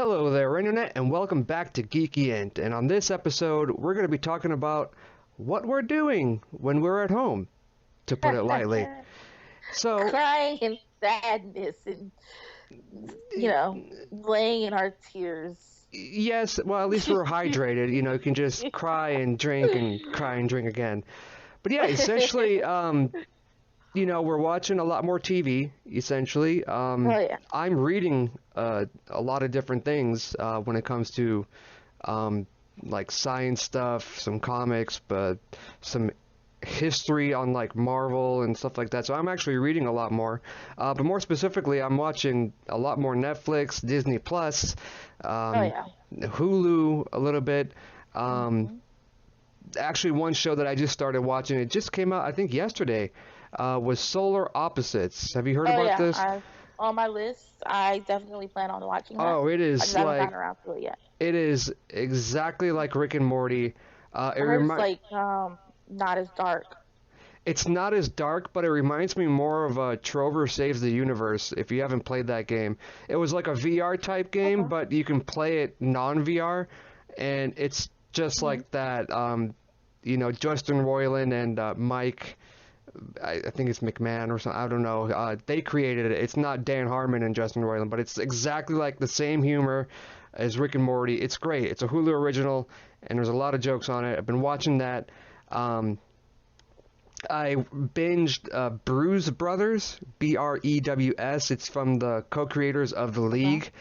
Hello there, Internet, and welcome back to Geeky Ent. And on this episode, we're going to be talking about what we're doing when we're at home, to put it lightly. So, Crying in sadness and laying in our tears. yes, well, at least we're hydrated. You can just cry and cry and drink again. But yeah, essentially, we're watching a lot more TV, essentially. Oh yeah. I'm reading a lot of different things when it comes to like science stuff, some comics, but some history on like Marvel and stuff like that. So I'm actually reading a lot more. But more specifically, I'm watching a lot more Netflix, Disney Plus, Oh yeah. Hulu a little bit. hmm Actually, one show that I just started watching, it just came out, I think yesterday, was Solar Opposites. Have you heard Oh about yeah. this? On my list. I definitely plan on watching that. Oh, it I is just haven't like gotten around to it yet. it is exactly like Rick and Morty. It I heard it's remi like not as dark. It's not as dark, but it reminds me more of Trover Saves the Universe. If you haven't played that game, it was like a VR type game, Okay. but you can play it non-VR, and it's just hmm like that. Justin Roiland and Mike. I think it's McMahon or something. I don't know. They created it. It's not Dan Harmon and Justin Roiland, but it's exactly like the same humor as Rick and Morty. It's great. It's a Hulu original, and there's a lot of jokes on it. I've been watching that. I binged Brews Brothers, Brews. It's from the co-creators of The Okay. League.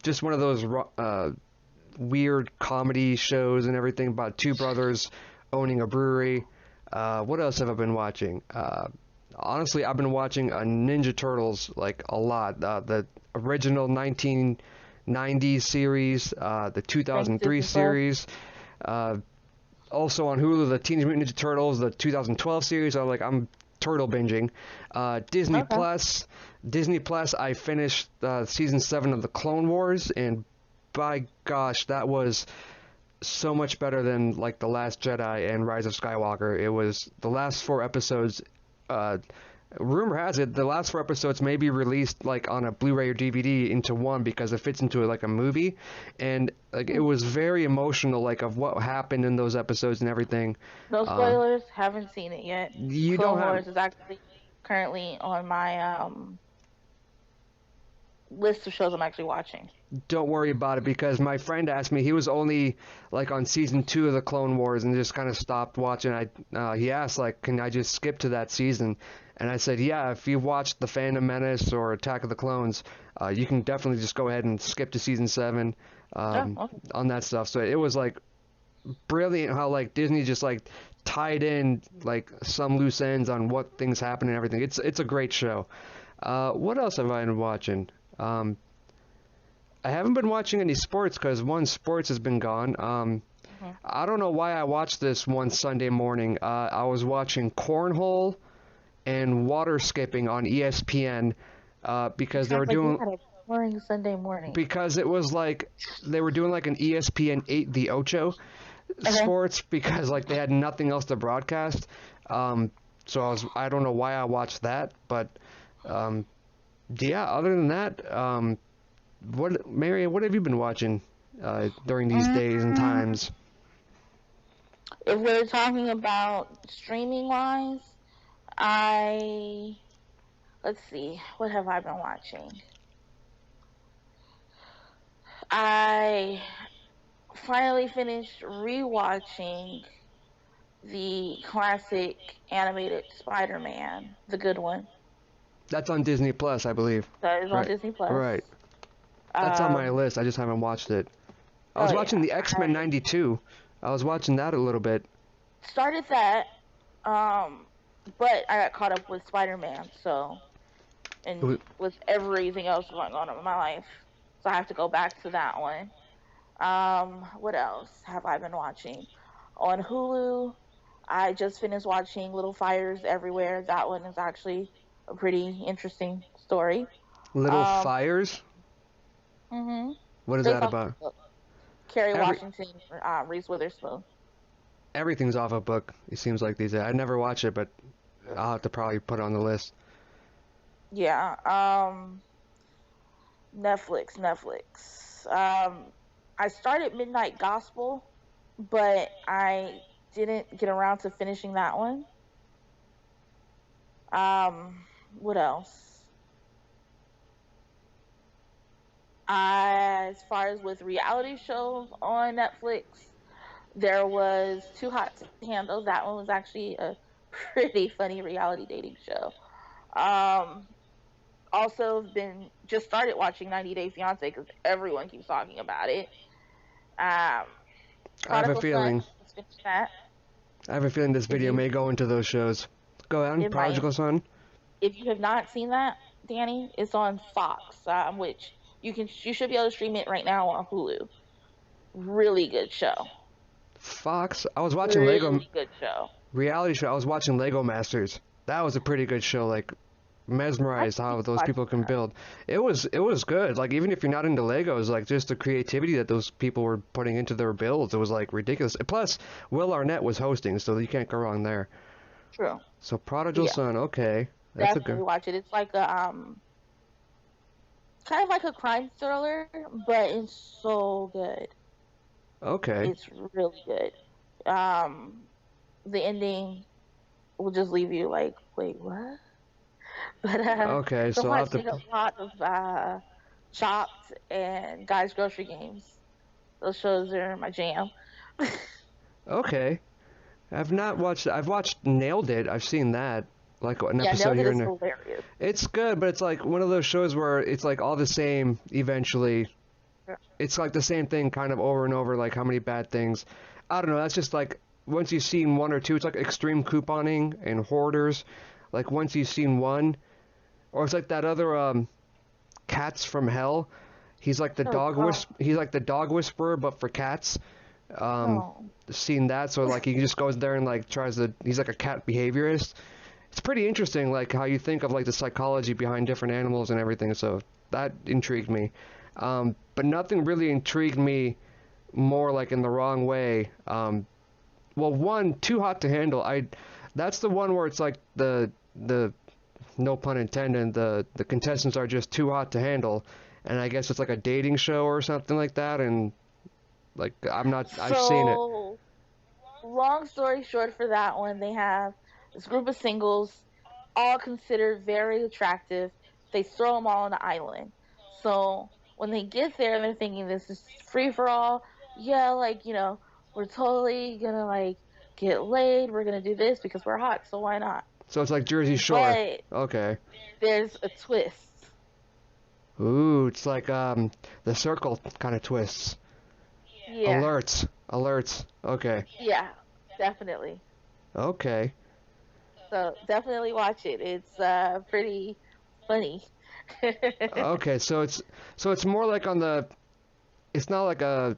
Just one of those weird comedy shows and everything about two brothers owning a brewery. What else have I been watching? Honestly, I've been watching Ninja Turtles like a lot. The original 1990s series, the Thanks 2003 Disney Plus. series. Uh, Also on Hulu, the Teenage Mutant Ninja Turtles, the 2012 series. I'm turtle binging. Disney Okay. Plus, Disney Plus. I finished season 7 of the Clone Wars, and by gosh, that was so much better than like The Last Jedi and Rise of Skywalker. It was the last 4 episodes. Uh, Rumor has it the last 4 episodes may be released like on a Blu-ray or DVD into one because it fits into like a movie, and like it Hmm. was very emotional, like of what happened in those episodes and everything. No Uh, spoilers. Haven't seen it yet. you don't Clone have Wars is actually currently on my list of shows I'm actually watching. Don't worry about it because my friend asked me. He was only like on season 2 of the Clone Wars and just kind of stopped watching. He asked like, can I just skip to that season? And I said, yeah. If you watched The Phantom Menace or Attack of the Clones, you can definitely just go ahead and skip to season 7 Oh, okay. on that stuff. So it was like brilliant how like Disney just like tied in like some loose ends on what things happen and everything. It's a great show. What else have I been watching? Um, I haven't been watching any sports because one, sports has been gone. hmm I don't know why I watched this one Sunday morning. I was watching cornhole and water skipping on ESPN You because they sound were like you doing had a boring Sunday morning. because it was like they were doing like an ESPN 8 the Ocho Okay. sports because like they had nothing else to broadcast. Um, so I don't know why I watched that, but um, yeah. Other than that, Mary, what have you been watching during these days and Mm, times? if we're talking about streaming wise, I let's see, what have I been watching? I finally finished rewatching the classic animated Spider-Man, the good one, That's on Disney Plus, I believe. that is on Right, Disney Plus. right. That's on my Um, list. I just haven't watched it. I was oh watching yeah, the X-Men I '92. I was watching that a little bit. started that, um, but I got caught up with Spider-Man, so and with everything else going on in my life, so I have to go back to that one. What else have I been watching? On Hulu, I just finished watching Little Fires Everywhere. That one is actually a pretty interesting story. Little Um, Fires. hmm What is Based that off about? the book. Kerry Every Washington, Reese Witherspoon. Everything's off a book. It seems like these days. I never watch it, but I'll have to probably put it on the list. Yeah. Netflix. I started Midnight Gospel, but I didn't get around to finishing that one. What else? As far as with reality shows on Netflix, there was Too Hot to Handle. That one was actually a pretty funny reality dating show. Um, Also been just started watching 90 Day Fiance because everyone keeps talking about it. Um, I have a Prodigal Son, feeling. just finished that. I have a feeling this If video you, may go into those shows. Go on, it might. Prodigal Son. If you have not seen that, Danny, it's on Fox, which you should be able to stream it right now on Hulu. Really good show. Fox. I was watching Lego Really good show. reality show. I was watching Lego Masters. That was a pretty good show. Like I mesmerized how keep those people watching can that. build. It was good. Like even if you're not into Legos, like just the creativity that those people were putting into their builds, it was like ridiculous. Plus, Will Arnett was hosting, so you can't go wrong there. True. So Prodigal Yeah, Son, okay, that's a good. definitely watch it. It's like a kind of like a crime thriller, but it's so good. Okay, It's really good. Um, the ending will just leave you like, wait, what? But okay. I'm So I'll have to. watching a lot of Chopped and Guys Grocery Games. Those shows are my jam. Okay, I've not watched. I've watched Nailed It. I've seen that, like an Yeah, episode Nailed It here and is there. hilarious. It's good, but it's like one of those shows where it's like all the same eventually. It's like the same thing kind of over and over, like how many bad things. I don't know, that's just like once you've seen one or two, it's like extreme couponing and hoarders. Like once you've seen one, or it's like that other Cats from Hell. Oh God, He's like the dog whisperer, but for cats. Um, no. Seen that, so like he just goes there and like tries to. He's like a cat behaviorist. It's pretty interesting, like how you think of like the psychology behind different animals and everything. So that intrigued me. But nothing really intrigued me more like in the wrong way. Well, one, Too Hot to Handle. That's the one where it's like the no pun intended. The contestants are just too hot to handle, and I guess it's like a dating show or something like that. And like I'm not. I've seen it. So long story short, for that one, they have this group of singles, all considered very attractive. They throw them all on the island. So when they get there, they're thinking this is free for all. Yeah, like, we're totally gonna like get laid. We're gonna do this because we're hot, so why not? So it's like Jersey Shore. But Okay. there's a twist. Ooh, it's like the circle kind of twists. Yeah, Alerts. Okay. yeah, definitely. Okay. So definitely watch it. It's pretty funny. Okay, so it's more like on the it's not like a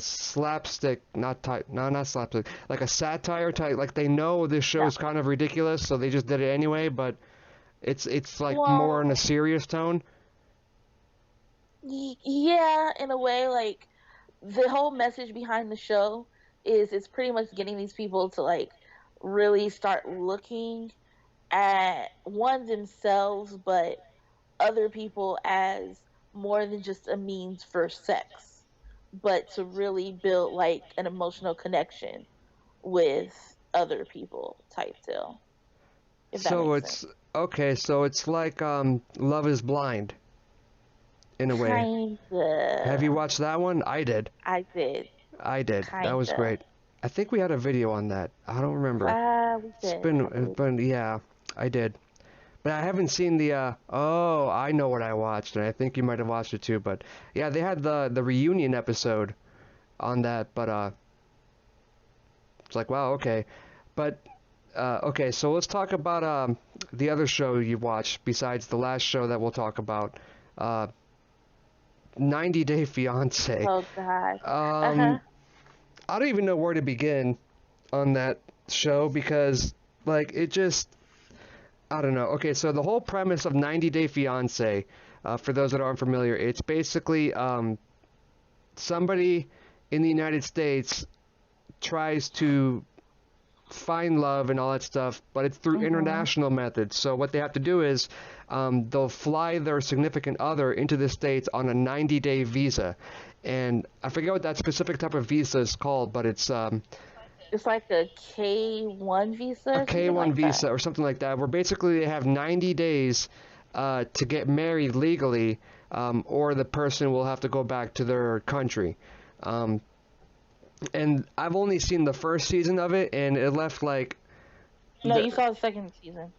slapstick, not slapstick, like a satire type. Like they know this show Yeah. is kind of ridiculous, so they just did it anyway. But it's like more in a Well, serious tone. yeah, in a way, like the whole message behind the show is it's pretty much getting these people to like really start looking at one themselves, but other people as more than just a means for sex, but to really build like an emotional connection with other people type deal, if that So makes sense. it's okay. So it's like Love Is Blind in a way. Have you Kinda. watched that one? I did. I did. I did. That was Kinda. great. I think we had a video on that. I don't remember. We It's did, been I it's believe. been yeah, I did. But I haven't seen the oh, I know what I watched, and I think you might have watched it too, but yeah, they had the reunion episode on that, but it's like wow, okay. But okay, so let's talk about the other show you watched besides the last show that we'll talk about. Uh 90 Day Fiance. Oh God. Uh-huh. Um I don't even know where to begin on that show because like it just I don't know. Okay, so the whole premise of 90 Day Fiance, for those that aren't familiar, it's basically somebody in the United States tries to find love and all that stuff, but it's through Mhm. international methods. So what they have to do is they'll fly their significant other into the States on a 90-day visa. And I forget what that specific type of visa is called, but it's It's like a K-1 visa a or something K-1 like that. visa or something like that, where basically they have 90 days to get married legally, or the person will have to go back to their country. Um, and I've only seen the first season of it, and it left like No, the you saw the second season.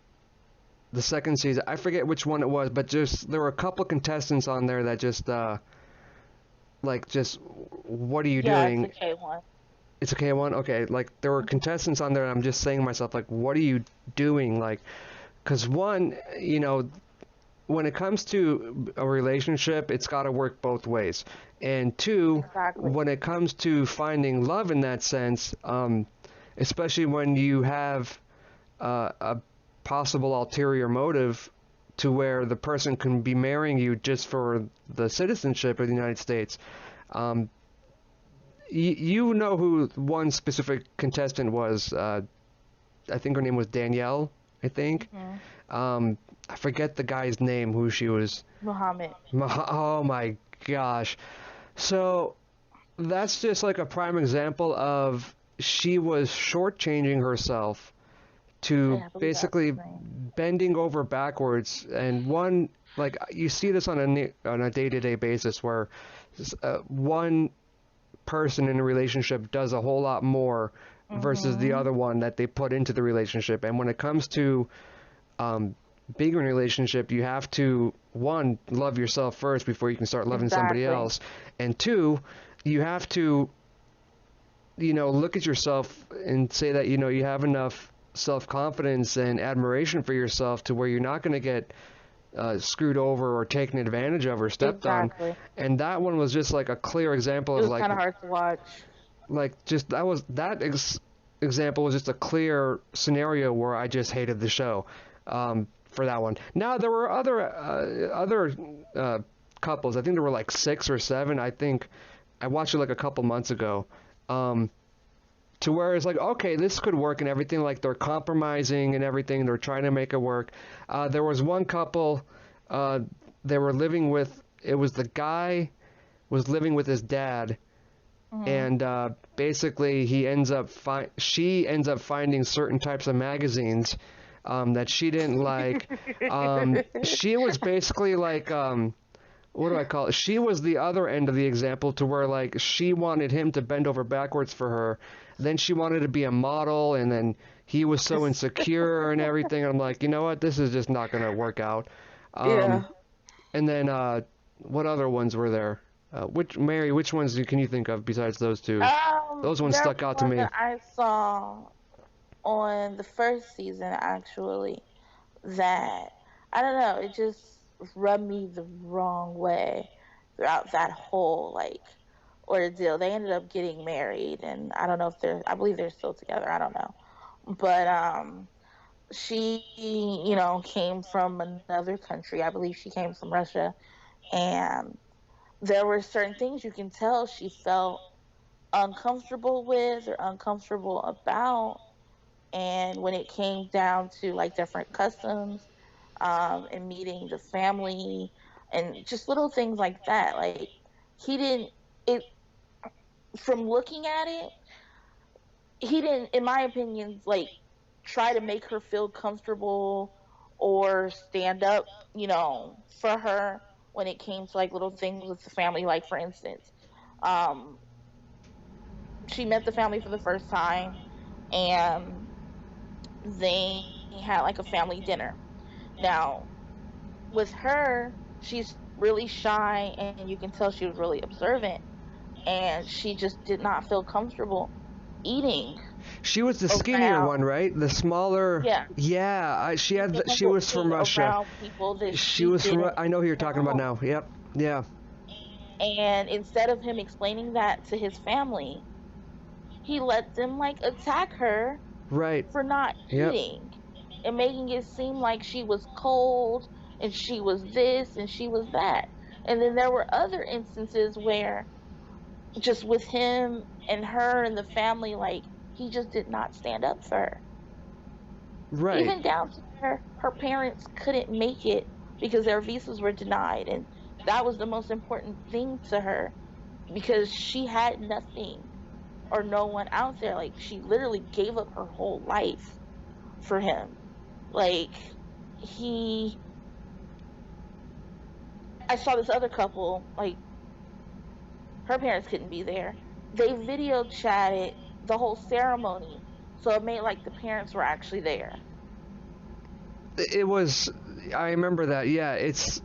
the second season. I forget which one it was, but just there were a couple contestants on there that just just what are you Yeah, it's a doing? K-1. It's a K1? Okay, like there were contestants on there, and I'm just saying to myself, like, what are you doing? Like, because one, when it comes to a relationship, it's got to work both ways. And two, Exactly. when it comes to finding love in that sense, especially when you have a possible ulterior motive to where the person can be marrying you just for the citizenship of the United States. Um, you know who one specific contestant was. I think her name was Danielle, I think. Mhm. I forget the guy's name, who she was. Muhammad. Oh my gosh. So that's just like a prime example of she was shortchanging herself Oh, to yeah, I believe that's basically his name. bending over backwards. And one, like you see this on a day-to-day basis where one person in a relationship does a whole lot more versus the Mhm. other one that they put into the relationship. And when it comes to um, being in a relationship, you have to, one, love yourself first before you can start loving somebody Exactly. else. And two, you have to, look at yourself and say that, you have enough self-confidence and admiration for yourself to where you're not going to get screwed over or taken advantage of or stepped on. Exactly. And that one was just like a clear example It of was kind of hard to watch. just example was just a clear scenario where I just hated the show for that one. Now there were other couples. I think there were like 6 or 7. I think I watched it like a couple months ago. Um, to where it's like, okay, this could work and everything. Like they're compromising and everything. They're trying to make it work. There was one couple. Uh, they were living with. It was the guy was living with his dad, Mhm. and basically she ends up finding certain types of magazines that she didn't like. She was basically like what do I call it? She was the other end of the example to where like she wanted him to bend over backwards for her. Then she wanted to be a model, and then he was so insecure and everything. I'm like, you know what? This is just not gonna work out. Um, Yeah. and then what other ones were there? Which ones can you think of besides those two? Those ones There stuck was out to one me. that I saw on the first season actually that I don't know, it just rubbed me the wrong way throughout that whole ordeal. They ended up getting married, and I don't know if I believe they're still together. I don't know. But she, came from another country. I believe she came from Russia, and there were certain things you can tell she felt uncomfortable with or uncomfortable about. And when it came down to like different customs, and meeting the family and just little things like that, like he didn't, it, from looking at it, he didn't, in my opinion, like try to make her feel comfortable or stand up, for her when it came to like little things with the family. Like for instance, um, she met the family for the first time, and they had like a family dinner. Now, with her, she's really shy, and you can tell she was really observant, and she just did not feel comfortable eating She was the skinnier around. one, right? The smaller. Yeah, Yeah, she didn't feel she comfortable was from eating Russia. around people that She she was from. didn't I know who you're talking about know. now. Yep. Yeah. And instead of him explaining that to his family, he let them like attack her Right. for not Yep. eating and making it seem like she was cold and she was this and she was that. And then there were other instances where just with him and her and the family, like he he just did not stand up for her. Right. Even down to where her parents couldn't make it because their visas were denied, and that was the most important thing to her because she had nothing or no one out there. Like, she literally gave up her whole life for him. Like, I saw this other couple, like, her parents couldn't be there. They video chatted the whole ceremony, so it made like the parents were actually there. It was, I remember that. Yeah, it's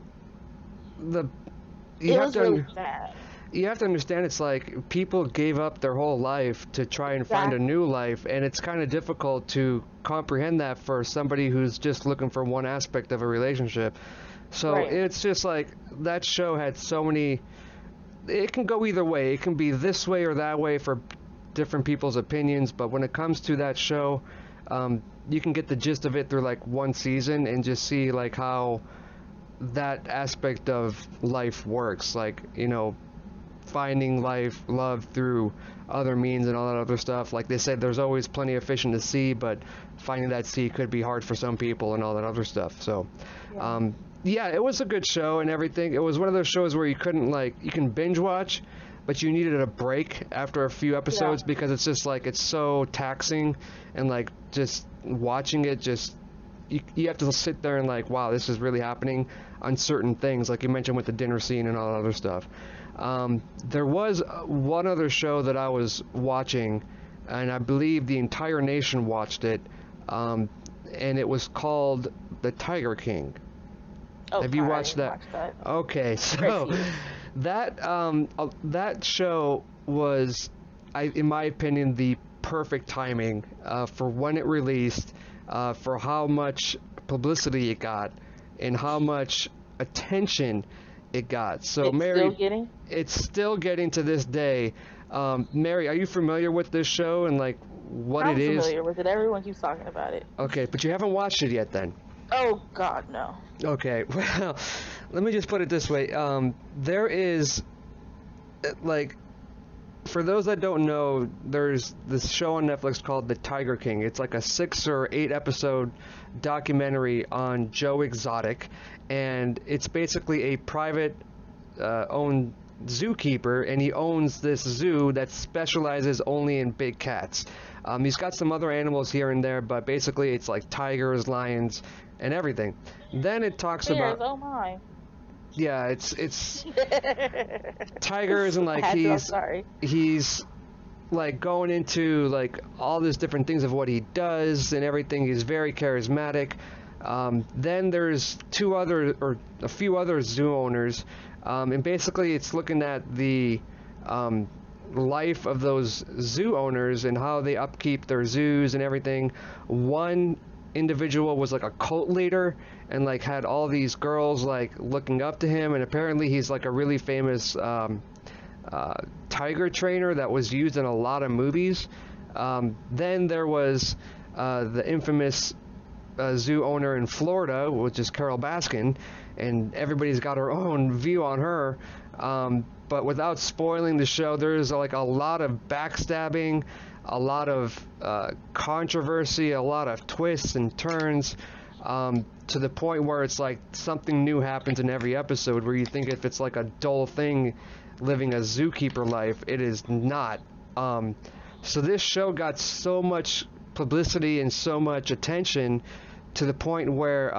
the. It was really sad. You have to understand, it's like people gave up their whole life to try and find a new life, and it's kind of difficult to comprehend that for somebody who's just looking for one aspect of a relationship. So it's just like that show had so many. It can go either way. It can be this way or that way for different people's opinions, but when it comes to that show, you can get the gist of it through like one season and just see like how that aspect of life works. Like, you know, finding love through other means and all that other stuff. Like they said, there's always plenty of fish in the sea, but finding that sea could be hard for some people and all that other stuff. So, yeah, it was a good show and everything. It was one of those shows where you couldn't, like, you can binge watch, but you needed a break after a few episodes because it's just like, it's so taxing, and like just watching it, just you have to sit there and like, wow, this is really happening on certain things, like you mentioned with the dinner scene and all that other stuff. There was one other show that I was watching, and I believe the entire nation watched it, and it was called The Tiger King. Oh, have you watched that? Okay, so that show was, in my opinion, the perfect timing for when it released, for how much publicity it got, and how much attention it got. So Mary, it's still getting to this day. Mary, are you familiar with this show and like what it is? I'm familiar with it. Everyone keeps talking about it. Okay, but you haven't watched it yet then? Oh God, no. Okay, well, let me just put it this way. There is, like, for those that don't know, there's this show on Netflix called The Tiger King. It's like a 6 or 8 episode documentary on Joe Exotic, and it's basically a private owned zookeeper, and he owns this zoo that specializes only in big cats. He's got some other animals here and there, but basically it's like tigers, lions, and everything. Then it talks about, oh my. Yeah, it's tigers, and like he's like going into like all these different things of what he does and everything. He's very charismatic. Then there's a few other zoo owners, and basically it's looking at the life of those zoo owners and how they upkeep their zoos and everything. One individual was like a cult leader and like had all these girls like looking up to him, and apparently he's like a really famous tiger trainer that was used in a lot of movies. Then there was the infamous zoo owner in Florida, which is Carol Baskin, and everybody's got her own view on her. But without spoiling the show, there's like a lot of backstabbing, a lot of controversy, a lot of twists and turns, to the point where it's like something new happens in every episode, where you think if it's like a dull thing living a zookeeper life, it is not. So this show got so much publicity and so much attention to the point where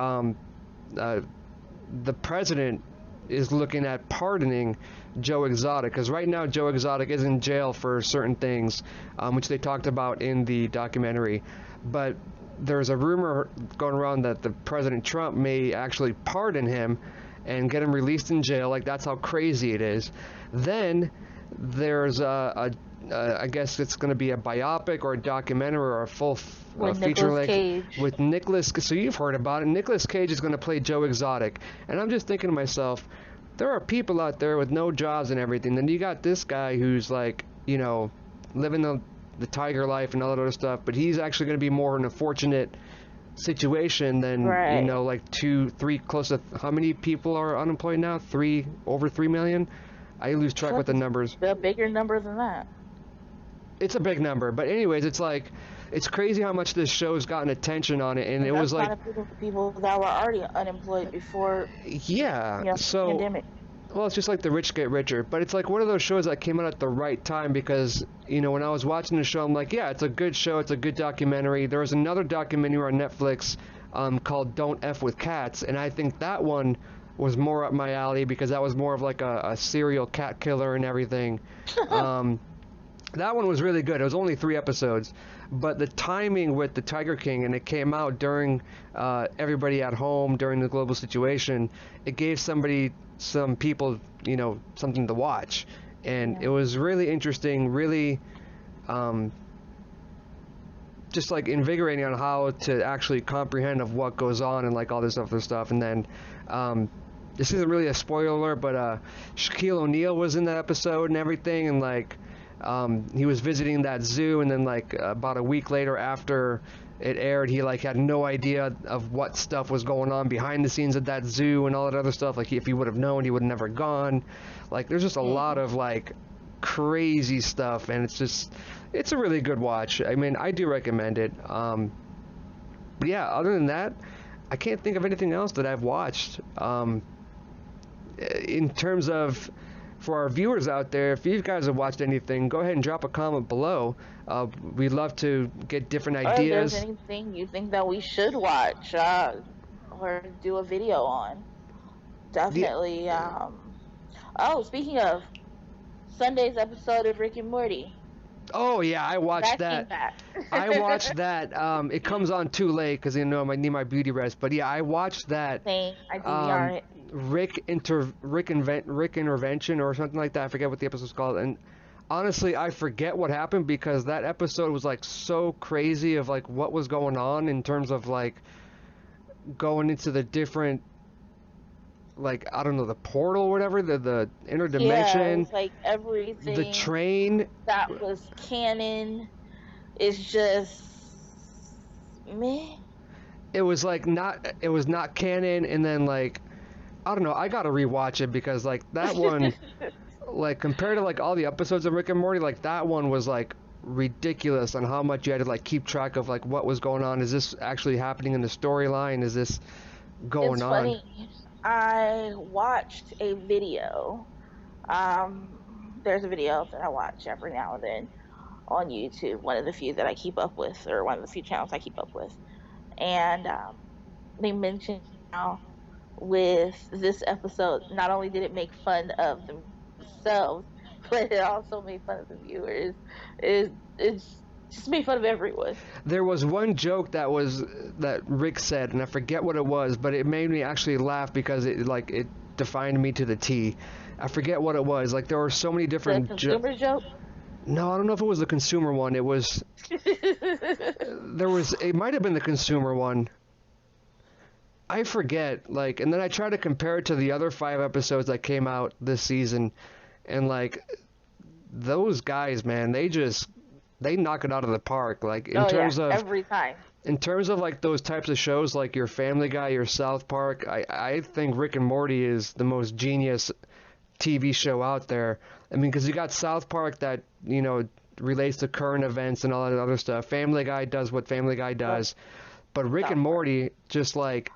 the president is looking at pardoning Joe Exotic, because right now Joe Exotic is in jail for certain things, which they talked about in the documentary. But there's a rumor going around that the President Trump may actually pardon him and get him released in jail. Like, that's how crazy it is. Then there's I guess it's going to be a biopic or a documentary or a full feature length with Nicolas. So you've heard about it. Nicolas Cage is going to play Joe Exotic, and I'm just thinking to myself, there are people out there with no jobs and everything. Then you got this guy who's like, you know, living the tiger life and all that other stuff, but he's actually going to be more in a fortunate situation than, you know, like 2, 3, close to, how many people are unemployed now? Over 3 million? I lose track with the numbers. A bigger number than that. It's a big number, but anyways, it's like, it's crazy how much this show's gotten attention on it, and it was That's like, kind of people that were already unemployed before, yeah, so, pandemic. well, it's just like the rich get richer, but it's like one of those shows that came out at the right time because, when I was watching the show, I'm like, yeah, it's a good show, it's a good documentary. There was another documentary on Netflix called Don't F with Cats, and I think that one was more up my alley because that was more of like a serial cat killer and everything. That one was really good. It was only 3 episodes, but the timing with the Tiger King, and it came out during everybody at home during the global situation, it gave some people, something to watch, and it was really interesting, really just like invigorating on how to actually comprehend of what goes on and like all this other stuff. And then this isn't really a spoiler, but Shaquille O'Neal was in that episode and everything, and like he was visiting that zoo, and then like about a week later after it aired, he like had no idea of what stuff was going on behind the scenes at that zoo and all that other stuff. Like if he would have known, he would have never gone. Like there's just a lot of like crazy stuff, and it's a really good watch. I mean, I do recommend it. But yeah, other than that, I can't think of anything else that I've watched. In terms of, for our viewers out there, if you guys have watched anything, go ahead and drop a comment below. We'd love to get different Or if ideas. there's anything you think that we should watch or do a video on, definitely. Oh, speaking of Sunday's episode of Rick and Morty. Oh yeah, I watched that. I watched that. It comes on too late because I need my beauty rest. But yeah, I watched that. Same. I DVR it. Rick Intervention or something like that. I forget what the episode's called. And honestly, I forget what happened because that episode was like so crazy of like what was going on in terms of like going into the different, like, I don't know, the portal or whatever, the interdimension. Yeah, it's like everything. The train that was canon is just meh. It was not canon, and then like, I don't know, I gotta rewatch it because like that one, like compared to like all the episodes of Rick and Morty, like that one was like ridiculous on how much you had to like keep track of like what was going on. Is this actually happening in the storyline? Is this going on? It's funny. I watched a video. There's a video that I watch every now and then on YouTube. One of the few that I keep up with, or one of the few channels I keep up with. And they mentioned how with this episode, not only did it make fun of themselves, but it also made fun of the viewers. It's just made fun of everyone. There was one joke that Rick said, and I forget what it was, but it made me actually laugh because it defined me to the T. I forget what it was. Like there were so many different consumer joke. No, I don't know if it was the consumer one. It was it might have been the consumer one. I forget. Like, and then I try to compare it to the other 5 episodes that came out this season, and like those guys, man, they knock it out of the park. Like in terms of every time. In terms of like those types of shows, like your Family Guy, your South Park, I think Rick and Morty is the most genius TV show out there. I mean, because you got South Park that relates to current events and all that other stuff. Family Guy does what Family Guy does, but Rick and Morty just like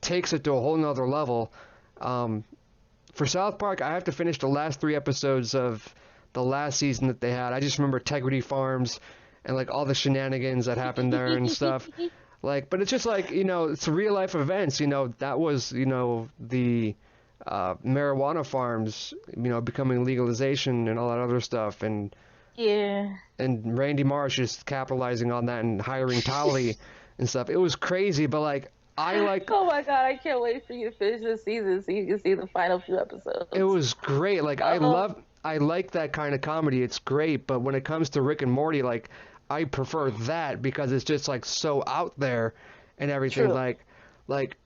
takes it to a whole nother level. For South Park, I have to finish the last 3 episodes of the last season that they had. I just remember Integrity Farms and like all the shenanigans that happened there and stuff. Like, but it's just like, it's real life events. That was, the marijuana farms, becoming legalization and all that other stuff. And and Randy Marsh is capitalizing on that and hiring Tally and stuff. It was crazy, but like, oh my god, I can't wait for you to finish this season so you can see the final few episodes. It was great. Like, I like that kind of comedy. It's great, but when it comes to Rick and Morty, like, I prefer that because it's just like so out there and everything. True. Like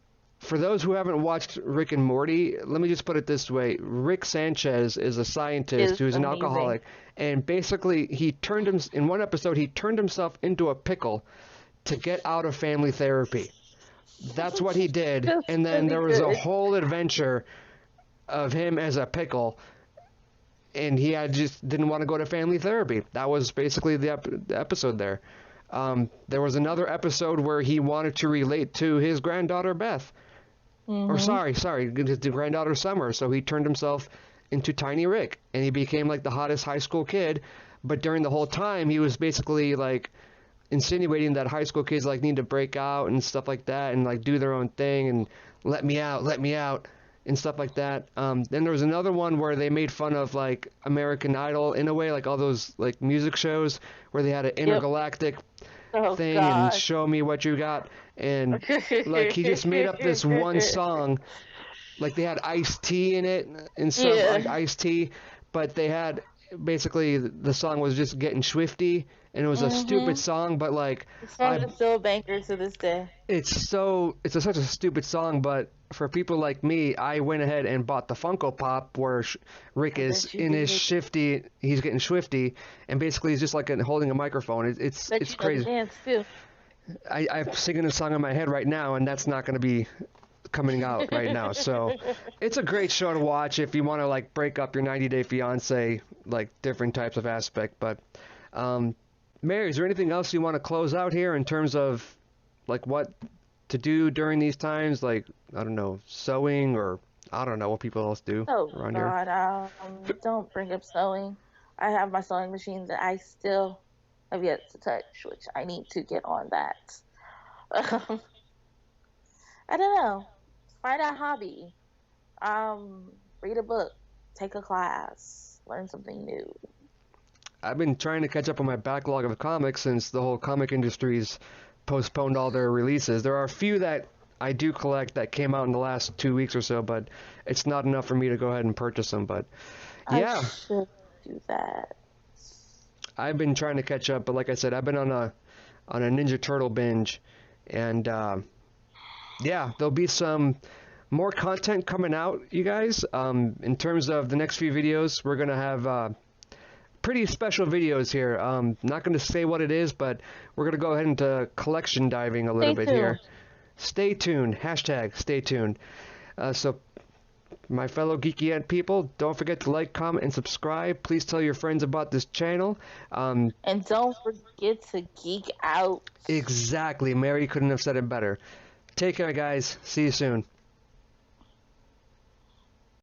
for those who haven't watched Rick and Morty, let me just put it this way. Rick Sanchez is a scientist who's an alcoholic, and basically in one episode he turned himself into a pickle to get out of family therapy. That's what he did. And then there was a whole adventure of him as a pickle and he had just didn't want to go to family therapy. That was basically the episode there. There was another episode where he wanted to relate to his granddaughter Beth, or sorry, the granddaughter Summer. So he turned himself into Tiny Rick, and he became like the hottest high school kid. But during the whole time, he was basically like insinuating that high school kids like need to break out and stuff like that, and like do their own thing and let me out, and stuff like that. Then there was another one where they made fun of like American Idol in a way, like all those like music shows where they had an intergalactic thing and show me what you got, and like he just made up this one song, like they had Ice-T in it and stuff, like Ice-T, but they had basically the song was just getting swifty, and it was a stupid song, but like the song is still a banger to this day. It's such a stupid song, but for people like me, I went ahead and bought the Funko Pop where Rick is in his shifty, he's getting swifty, and basically he's just like holding a microphone. It's crazy. Dance too. I'm singing a song in my head right now, and that's not going to be coming out right now. So it's a great show to watch if you want to like break up your 90-Day Fiance, like different types of aspect. But Mary, is there anything else you want to close out here in terms of like what to do during these times? Like, I don't know, sewing, or I don't know what people else do around here. Don't bring up sewing. I have my sewing machine that I still have yet to touch, which I need to get on that. I don't know. Find a hobby. Read a book. Take a class. Learn something new. I've been trying to catch up on my backlog of comics since the whole comic industry's postponed all their releases. There are a few that I do collect that came out in the last 2 weeks or so, but it's not enough for me to go ahead and purchase them. But yeah, I should do that. I've been trying to catch up, but like I said, I've been on a Ninja Turtle binge, and yeah, there'll be some more content coming out, you guys. In terms of the next few videos, we're gonna have pretty special videos here. Not going to say what it is, but we're going to go ahead into collection diving a little bit here. Stay tuned. Hashtag stay tuned. So, my fellow Geeky Ent people, don't forget to like, comment, and subscribe. Please tell your friends about this channel. And don't forget to geek out. Exactly. Mary couldn't have said it better. Take care, guys. See you soon.